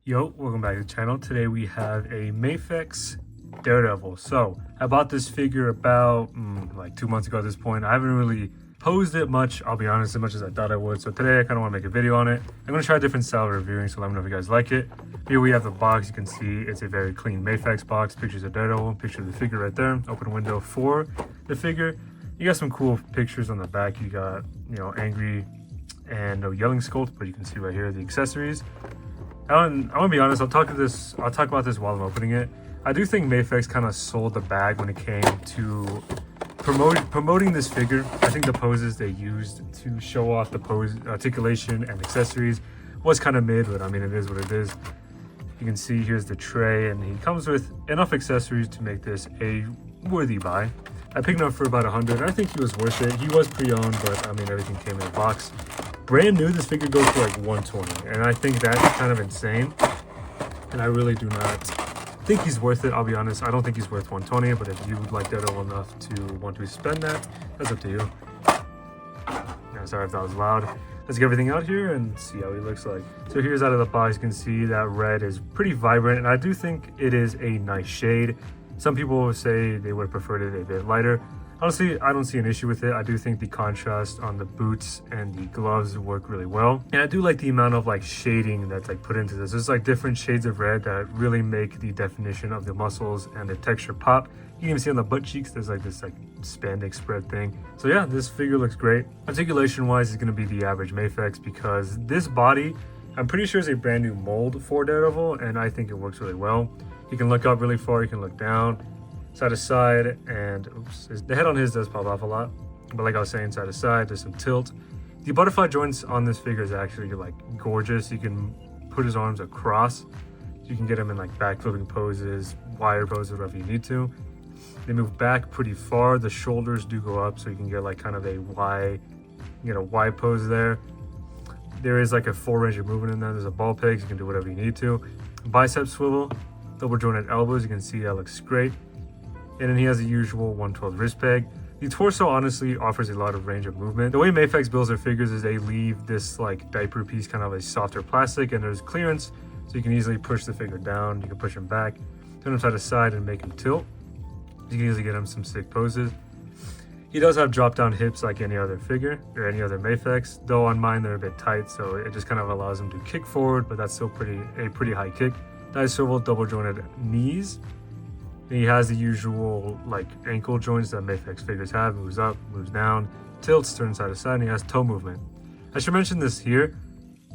Yo, welcome back to the channel. Today we have a Mafex Daredevil. So I bought this figure about like 2 months ago at this point. I haven't really posed it much, I'll be honest, as much as I thought I would. So today I kind of want to make a video on it. I'm going to try a different style of reviewing, so let me know if you guys like it. Here we have the box. You can see it's a very clean Mafex box. Pictures of Daredevil, picture of the figure right there. Open window for the figure. You got some cool pictures on the back. You got, angry and no yelling Sculpt, but you can see right here the accessories. I'm gonna be honest, I'll talk about this while I'm opening it. I do think Mafex kind of sold the bag when it came to promoting this figure. I think the poses they used to show off the pose, articulation, and accessories was kind of mid, but I mean, it is what it is. You can see here's the tray, and he comes with enough accessories to make this a worthy buy. I picked him up for about 100. I think he was worth it. He was pre-owned, but I mean, everything came in a box. Brand new, this figure goes for like 120, and I think that's kind of insane. And I really do not think he's worth it. I'll be honest, I don't think he's worth 120, but if you would like Daredevil enough to want to spend that, that's up to you. Yeah, sorry if that was loud. Let's get everything out here and see how he looks like. So here's out of the box. You can see that red is pretty vibrant, and I do think it is a nice shade. Some people will say they would have preferred it a bit lighter. Honestly, I don't see an issue with it. I do think the contrast on the boots and the gloves work really well. And I do like the amount of like shading that's like put into this. There's like different shades of red that really make the definition of the muscles and the texture pop. You can even see on the butt cheeks, there's like this like spandex spread thing. So yeah, this figure looks great. Articulation wise is gonna be the average Mafex because this body, I'm pretty sure is a brand new mold for Daredevil, and I think it works really well. You can look up really far, you can look down, side to side, and oops, the head on his does pop off a lot, but like I was saying, side to side, there's some tilt. The butterfly joints on this figure is actually like gorgeous. You can put his arms across, you can get him in like back flipping poses, wire poses, whatever you need to. They move back pretty far. The shoulders do go up, so you can get like kind of a Y, Y pose there. There is like a full range of movement in there. There's a ball peg, so you can do whatever you need to. Bicep swivel, double jointed elbows, you can see that looks great. And then he has the usual 112 wrist peg. The torso honestly offers a lot of range of movement. The way Mafex builds their figures is they leave this like diaper piece kind of a softer plastic, and there's clearance, so you can easily push the figure down. You can push him back, turn him side to side, and make him tilt. You can easily get him some sick poses. He does have drop down hips like any other figure or any other Mafex, though on mine they're a bit tight, so it just kind of allows him to kick forward, but that's still a pretty high kick. Thigh swivel, double jointed knees. He has the usual like ankle joints that Mafex figures have. Moves up, moves down, tilts, turns side to side, and he has toe movement. I should mention this here.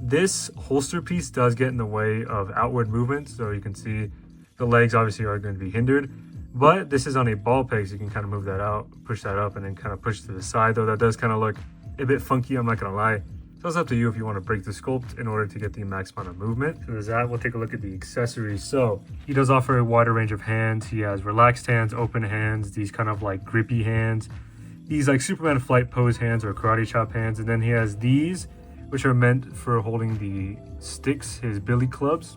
This holster piece does get in the way of outward movement, so you can see the legs obviously are going to be hindered. But this is on a ball peg, so you can kind of move that out, push that up, and then kind of push to the side, though that does kind of look a bit funky, I'm not going to lie. So it's up to you if you want to break the sculpt in order to get the max amount of movement. So there's that. We'll take a look at the accessories. So he does offer a wider range of hands. He has relaxed hands, open hands, these kind of like grippy hands, these like Superman flight pose hands or karate chop hands. And then he has these, which are meant for holding the sticks, his billy clubs.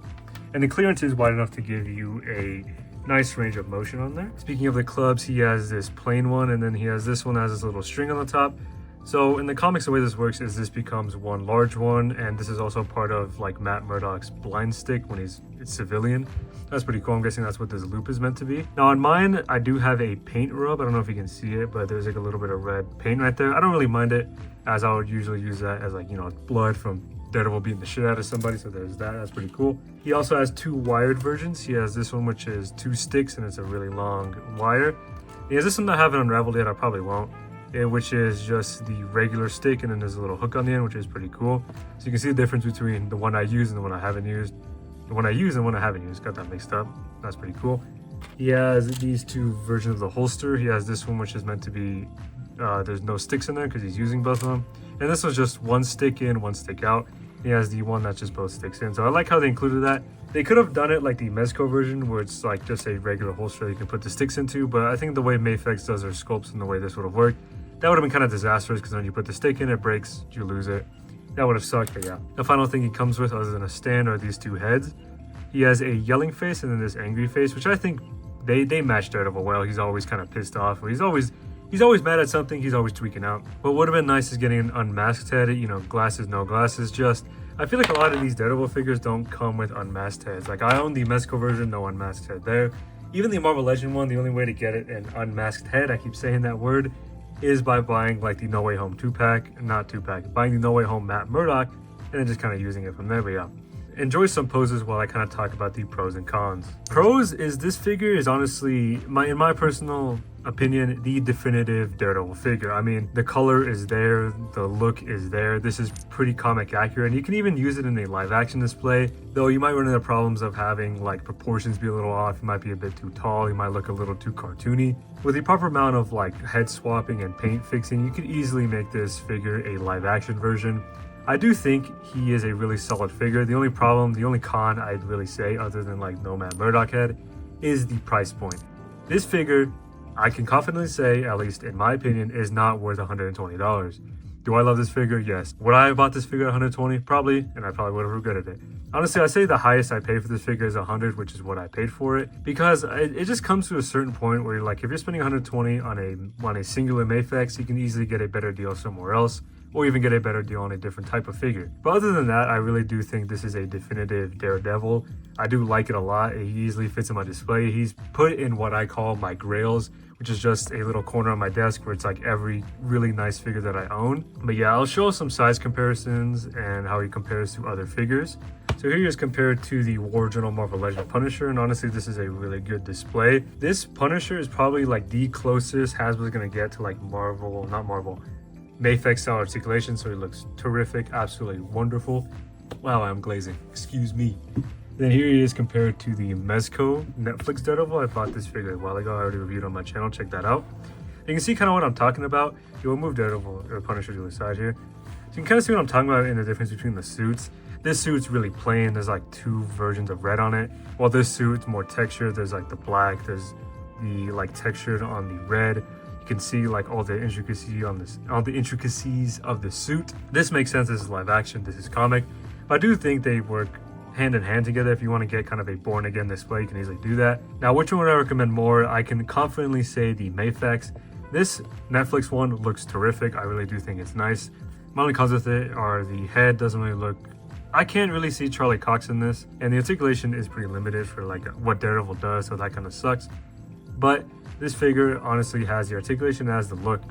And the clearance is wide enough to give you a nice range of motion on there. Speaking of the clubs, he has this plain one, and then he has this one that has this little string on the top. So in the comics, the way this works is this becomes one large one, and this is also part of like Matt Murdock's blind stick when it's civilian. That's pretty cool. I'm guessing that's what this loop is meant to be. Now on mine, I do have a paint rub. I don't know if you can see it, but there's like a little bit of red paint right there. I don't really mind it, as I would usually use that as like, blood from Daredevil beating the shit out of somebody. So there's that. That's pretty cool. He also has two wired versions. He has this one, which is 2 sticks, and it's a really long wire. He has this one that I haven't unraveled yet. I probably won't. Which is just the regular stick, and then there's a little hook on the end, which is pretty cool. So you can see the difference between the one I use and the one I haven't used. The one I use and the one I haven't used. Got that mixed up. That's pretty cool. He has these two versions of the holster. He has this one, which is meant to be, there's no sticks in there because he's using both of them. And this was just one stick in, one stick out. He has the one that's just both sticks in. So I like how they included that. They could have done it like the Medicom version, where it's like just a regular holster you can put the sticks into, but I think the way Mafex does their sculpts and the way this would have worked, that would have been kind of disastrous, because when you put the stick in, it breaks, you lose it. That would have sucked, but yeah. The final thing he comes with, other than a stand, are these two heads. He has a yelling face and then this angry face, which I think they match Daredevil well. He's always kind of pissed off. He's always mad at something. He's always tweaking out. What would have been nice is getting an unmasked head, glasses, no glasses, just I feel like a lot of these Daredevil figures don't come with unmasked heads. Like I own the Mezco version, no unmasked head there. Even the Marvel Legend one, the only way to get it an unmasked head, I keep saying that word, is by buying like the No Way Home 2-pack, not 2-pack, buying the No Way Home Matt Murdock, and then just kind of using it from there. But yeah, enjoy some poses while I kind of talk about the pros and cons. Pros is this figure is honestly, in my personal opinion, the definitive Daredevil figure. I mean, the color is there, the look is there. This is pretty comic accurate, and you can even use it in a live action display, though you might run into problems of having like proportions be a little off. You might be a bit too tall, you might look a little too cartoony. With the proper amount of like head swapping and paint fixing, you could easily make this figure a live action version. I do think he is a really solid figure. The only problem, the only con I'd really say, other than like no Matt Murdock head, is the price point. This figure, I can confidently say, at least in my opinion, is not worth $120. Do I love this figure? Yes. Would I have bought this figure at $120? Probably, and I probably would have regretted it. Honestly, I say the highest I paid for this figure is $100, which is what I paid for it, because it just comes to a certain point where you're like, if you're spending $120 on a singular Mafex, you can easily get a better deal somewhere else, or even get a better deal on a different type of figure. But other than that, I really do think this is a definitive Daredevil. I do like it a lot. It easily fits in my display. He's put in what I call my grails, which is just a little corner on my desk where it's like every really nice figure that I own. But yeah, I'll show some size comparisons and how he compares to other figures. So here he is compared to the War Journal Marvel Legend Punisher, and honestly, this is a really good display. This Punisher is probably like the closest Hasbro's gonna get to like Mafex style articulation, so he looks terrific, absolutely wonderful. Wow, I'm glazing, excuse me. Then here he is compared to the Mezco Netflix Daredevil. I bought this figure a while ago. I already reviewed on my channel, check that out. You can see kind of what I'm talking about. You'll move Daredevil or Punisher to the side here. So you can kind of see what I'm talking about in the difference between the suits. This suit's really plain. There's like two versions of red on it. While this suit's more textured, there's like the black, there's the like textured on the red. You can see like all the intricacies of the suit. This makes sense. This is live action, this is comic. But I do think they work hand in hand together. If you want to get kind of a born again display, you can easily do that. Now, which one would I recommend more? I can confidently say the Mafex. This Netflix one looks terrific. I really do think it's nice. My only cons with it are the head doesn't really look, I can't really see Charlie Cox in this, and the articulation is pretty limited for like what Daredevil does, so that kind of sucks. But this figure honestly has the articulation, has the look.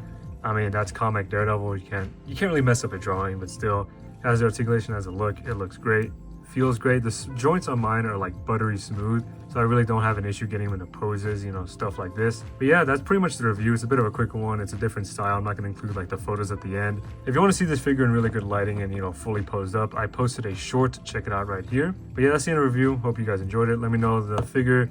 I mean, that's comic Daredevil. You can't really mess up a drawing, but still has the articulation, has a look. It looks great, feels great. The joints on mine are like buttery smooth, so I really don't have an issue getting them into poses, you know, stuff like this. But yeah, that's pretty much the review. It's a bit of a quicker one. It's a different style. I'm not going to include like the photos at the end. If you want to see this figure in really good lighting and, you know, fully posed up, I posted a short. Check it out right here. But yeah, that's the end of the review. Hope you guys enjoyed it. Let me know what figure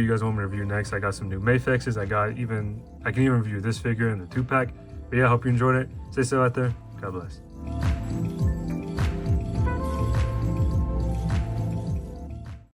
you guys want me to review next. I got some new Mafexes. I can even review this figure in the 2-pack. But yeah, hope you enjoyed it. Stay safe out there. God bless.